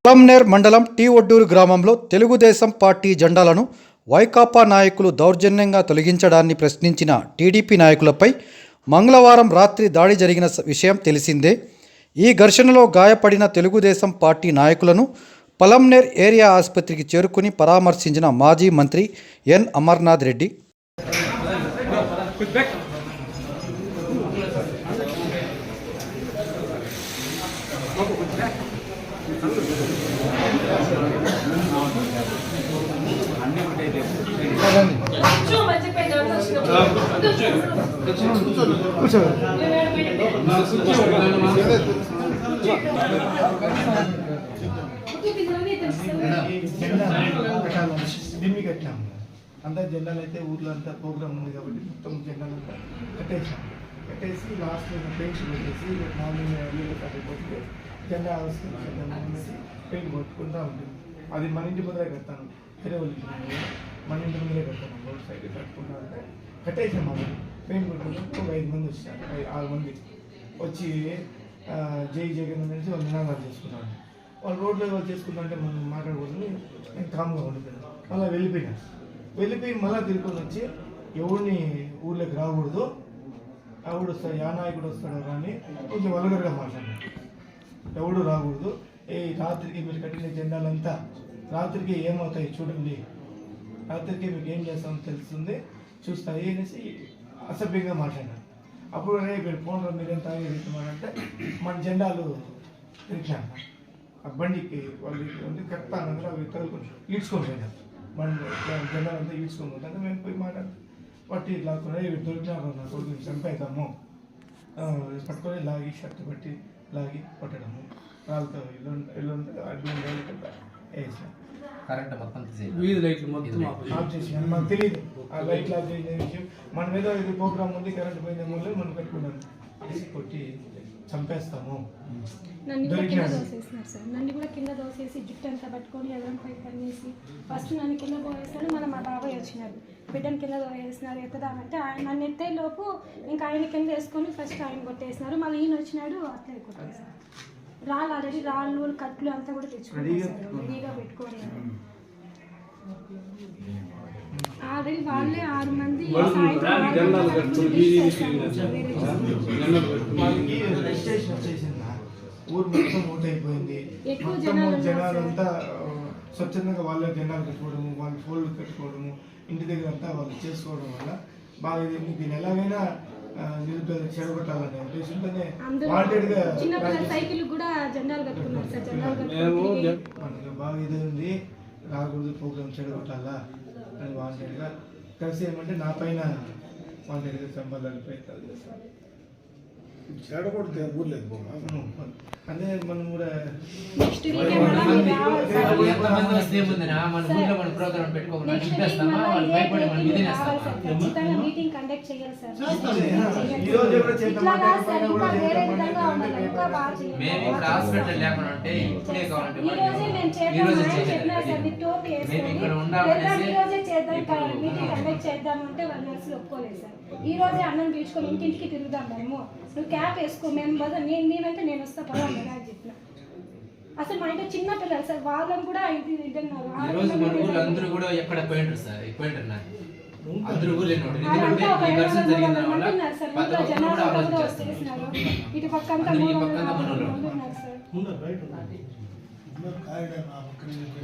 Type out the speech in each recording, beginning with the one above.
పొలంనేర్ మండలం టీ ఒడ్డూరు గ్రామంలో తెలుగుదేశం పార్టీ జెండాలను వైకాపా నాయకులు దౌర్జన్యంగా తొలగించడాన్ని ప్రశ్నించిన టీడీపీ నాయకులపై మంగళవారం రాత్రి దాడి జరిగిన విషయం తెలిసిందే. ఈ ఘర్షణలో గాయపడిన తెలుగుదేశం పార్టీ నాయకులను పొలంనేర్ ఏరియా ఆసుపత్రికి చేరుకుని పరామర్శించిన మాజీ మంత్రి ఎన్ అమర్నాథ్ రెడ్డి దీన్ని కట్టాము. అంతా జెండాలు అయితే ఊర్లో అంతా ప్రోగ్రామ్ ఉంది కాబట్టి మొత్తం జెండాలు అంతా కట్టేసి లాస్ట్ పెయింట్స్ పెట్టేసి మార్నింగ్ కట్టిపోతే జెండా వస్తుంది పెయింట్ కొట్టుకుంటూ ఉంటుంది. అది మన ఇంటి ముందరే కడతాను, వేరే వాళ్ళకి మన ఇంటి ముందరే కడతాను. రోడ్ సైడ్ కట్టుకుంటా ఉంటే కట్టేసాము. అది పెయింట్ కొట్టుకుంటే ఒక 5 మంది వచ్చారు, 6 మంది వచ్చి జై జగన్ అనేసి వాళ్ళు నినాదాలు చేసుకున్నాను. వాళ్ళు రోడ్లో వాళ్ళు చేసుకుంటుంటే మనం మాట్లాడకూడదు, నేను కామ్గా ఉండిపోయాను. మళ్ళీ వెళ్ళిపోయి మళ్ళీ తిరుగుకొని వచ్చి ఎవరిని ఊర్లోకి రాకూడదు, ఎవడు వస్తాడు, యా నాయకుడు వస్తాడు కానీ కొంచెం వల్గర్గా మాట్లాడాను. ఎవడు రాకూడదు, రాత్రికి మీరు కట్టిన జెండాలంతా రాత్రికి ఏమవుతాయి చూడండి, రాత్రికి మీకు ఏం చేస్తామో తెలుస్తుంది చూస్తాయి అనేసి అసభ్యంగా మాట్లాడాను. అప్పుడు మీరు ఫోన్లో మీరేం తాగేస్తున్నారంటే మన జెండాలు తిరిగాను. ఆ బండికి వాళ్ళు కరెక్ట్ అన్నది అవి తగులుకొని ఈడ్చుకోపోయినారు. బండి జెండాలంతా ఈడ్చుకోకపోతే మేము పోయి మాట్లాడుతాం. పట్టి లాక్కున్నా ఇవి దొరికినారు నా కొడుకు చంపేద్దాము పట్టుకొని లాగి షర్ట్ పట్టి లాగి కొట్టడము, రాళ్ళతో ఇల్లు అడ్డు వేసాం. కరెంట్ మొత్తం ఆఫ్ చేసి మనకు తెలియదు ఆ లైట్లు ఆఫ్ చేసిన విషయం. మన మీద ఇది ప్రోగ్రామ్ ఉంది, కరెంట్ పోయిన వల్ల మనం కట్టుకున్నాను కొట్టి చంపేస్తాము. నన్ను కూడా కింద దోసేసినారు సార్. నన్ను కూడా కింద దోసేసి జుట్టు అంతా పట్టుకొని ఎదరంపై పనిచేసి ఫస్ట్ నన్ను కింద పోయేస్తాడు. మా బాబాయ్ వచ్చినాడు, బిడ్డను కింద పోయేసినారు. ఎత్తదామంటే ఆయన నన్ను ఎత్తే లోపు ఇంకా ఆయన కింద వేసుకొని ఫస్ట్ ఆయన కొట్టేసినారు. మళ్ళీ ఈయన వచ్చినాడు, అట్లే కొట్టేసారు. రాళ్ళు ఆల్రెడీ రాళ్ళు కట్లు అంతా కూడా తెచ్చుకున్నారు, రెడీగా పెట్టుకోండి. ఆల్రెడీ వాళ్ళే 6 మంది ఊరు మొత్తం ఓటైపోయింది. మొత్తం జనాలంతా స్వచ్ఛందంగా వాళ్ళే జెండాలు కట్టుకోవడము, వాళ్ళ ఫోన్లు కట్టుకోవడము, ఇంటి దగ్గర అంతా వాళ్ళు చేసుకోవడం వల్ల బాగా దీన్ని ఎలాగైనా నిరుపేద చెడగొట్టాలనే ఉద్దేశంతోనే వాంటెడ్గా మనకి బాగా ఇది ఉంది, రాకూడదు ప్రోగ్రామ్ చెడగొట్టాలా అని వాంటెడ్గా కలిసి ఏమంటే నా పైన వాంటెడ్గా సంబంధాలు ప్రయత్నాలు చేస్తాను. చెడగొడితే ఊర్లేదు అదే మనం కూడా మీటింగ్ కండక్ట్ చేయాలి సార్. చేద్దామంటే వాళ్ళ నర్సులు ఒప్పుకోలేదు సార్. ఈ రోజే అన్నం పీల్చుకొని ఇంటింటికి తిరుగుదాం, మేము నువ్వు క్యాప్ వేసుకో, మేము నేనంటే నేను వస్తా పదాలు అని చెప్పిన. అసలు మా ఇంట్లో చిన్న పిల్లలు సార్, వాళ్ళని కూడా ఇదన్నారు. ఇటు పక్క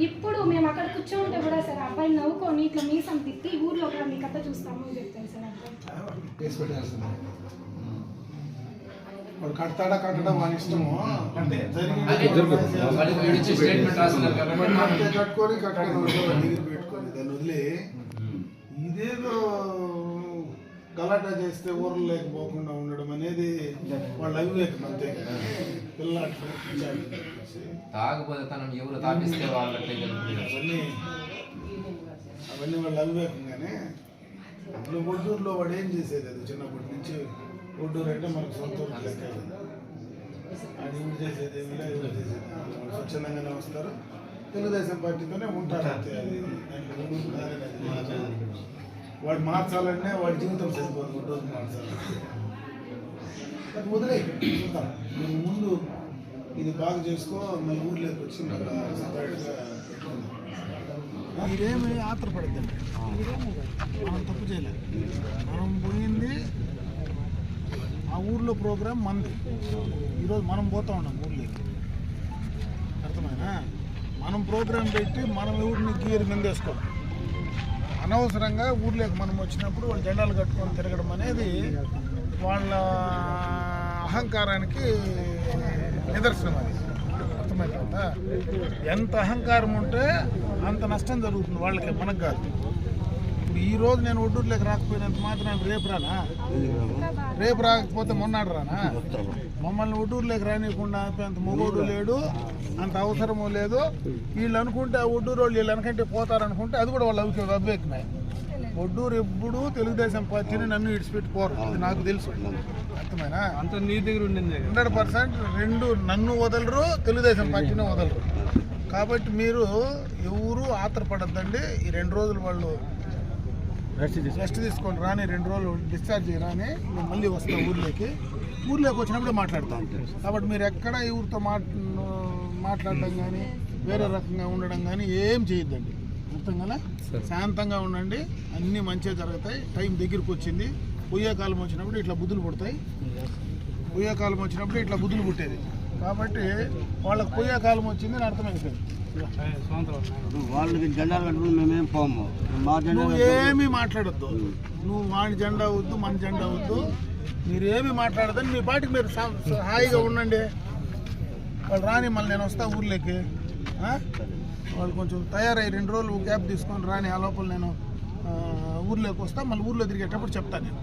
ఇప్పుడు మేము అక్కడ కూర్చోంటే కూడా సార్ అబ్బాయి నవ్వుకొని ఇట్లా మీసం తిప్పి ఊర్లో కూడా మీ కథ చూస్తాము అని చెప్తాను సార్. వాడు కడతాడా కట్టడం మన ఇష్టము అంటే కట్టుకొని పెట్టుకొని దాన్ని వదిలి ఇదేదో గలాటా చేస్తే ఊర్లు లేకపోకుండా ఉండడం అనేది వాళ్ళ అవివేకం అంతే. తాగపోతే తనని ఎవరు తాపిస్తే అవన్నీ వాళ్ళ అవివేకంగానే. ఇప్పుడు ఒడ్డూరులో వాడు ఏం చేసేది, అది చిన్నప్పటి నుంచి ఒడ్డూరు అంటే మనకు సొంత లెక్క. అది ఊరు చేసేది ఏమి లేదు, ఊరు చేసేది స్వచ్ఛందంగానే వస్తారు, తెలుగుదేశం పార్టీతోనే ఉంటారు అంతే. అది వాడు మార్చాలంటే వాడి జీవితం సరిపోదు, ఒడ్డూరు మార్చాలి. వదిలే చూద్దాం. ముందు ఇది బాగా చేసుకో మళ్ళీ ఊర్లోకి వచ్చినాక సపరేట్గా పెట్టుకుందాం. మీరేమి ఆత్రపడద్దండి, మనం తప్పు చేయలేదు. మనం పోయింది ఆ ఊర్లో ప్రోగ్రాం మనది. ఈరోజు మనం పోతా ఉన్నాం ఊర్లోకి, అర్థమైనా? మనం ప్రోగ్రాం పెట్టి మనం ఊరిని గీరు మిందేసుకోవాలి. అనవసరంగా ఊర్లోకి మనం వచ్చినప్పుడు వాళ్ళు జెండాలు కట్టుకొని తిరగడం అనేది వాళ్ళ అహంకారానికి నిదర్శనం. అది అర్థమవుతుందా? ఎంత అహంకారం ఉంటే అంత నష్టం జరుగుతుంది వాళ్ళకి, మనకు కాదు. ఇప్పుడు ఈరోజు నేను ఒడ్డూరులోకి రాకపోయినంత మాత్రం రేపు రానా? రేపు రాకపోతే మొన్నాడు రానా? మమ్మల్ని ఒడ్డూరులోకి రానియకుండా అంత మొగోడు లేడు, అంత అవసరము లేదు. వీళ్ళు అనుకుంటే ఆ ఒడ్డూరు వాళ్ళు వీళ్ళు వెనకంటే పోతారనుకుంటే అది కూడా వాళ్ళు అవివేకమే. ఒడ్డూరు ఎప్పుడు తెలుగుదేశం పార్టీని నన్ను ఇడిచిపెట్టిపోరు, అది నాకు తెలుసు. అర్థమైనా? అంత నీ దగ్గర ఉండింది 100% రెండు నన్ను వదలరు, తెలుగుదేశం పార్టీని వదలరు. కాబట్టి మీరు ఎవరు ఆత్రపడద్దండి. ఈ 2 రోజులు వాళ్ళు రెస్ట్ తీసుకొని రాని, 2 రోజులు డిశ్చార్జ్ రాని, నేను మళ్ళీ వస్తాను ఊర్లోకి వచ్చినప్పుడే మాట్లాడతాను. కాబట్టి మీరు ఎక్కడ ఎవరితో మాట్లాడడం కానీ వేరే రకంగా ఉండడం కానీ ఏం చేయొద్దండి. అర్థం కదా? శాంతంగా ఉండండి, అన్నీ మంచిగా జరుగుతాయి. టైం దగ్గరికి వచ్చింది. పొయ్యే కాలం వచ్చినప్పుడు ఇట్లా బుద్ధులు పుడతాయి. పొయ్యే కాలం వచ్చినప్పుడు ఇట్లా బుద్ధులు పుట్టేది. కాబట్టి వాళ్ళకి పొయ్యే కాలం వచ్చింది అని అర్థమైపోయింది. వాళ్ళకి జెండాలు కట్టుకుని మేమేం పోము. నువ్వు ఏమీ మాట్లాడొద్దు. నువ్వు వాడి జెండా వద్దు, మన జెండా వద్దు, మీరు ఏమీ మాట్లాడదని మీ పాటికి మీరు హాయిగా ఉండండి. వాళ్ళు రాని, మళ్ళీ నేను వస్తా ఊర్లోకి. వాళ్ళు కొంచెం తయారై 2 రోజులు గ్యాప్ తీసుకొని రాని, ఆ లోపల నేను ఊర్లోకి వస్తా. మళ్ళీ ఊర్లో తిరిగేటప్పుడు చెప్తాను నేను.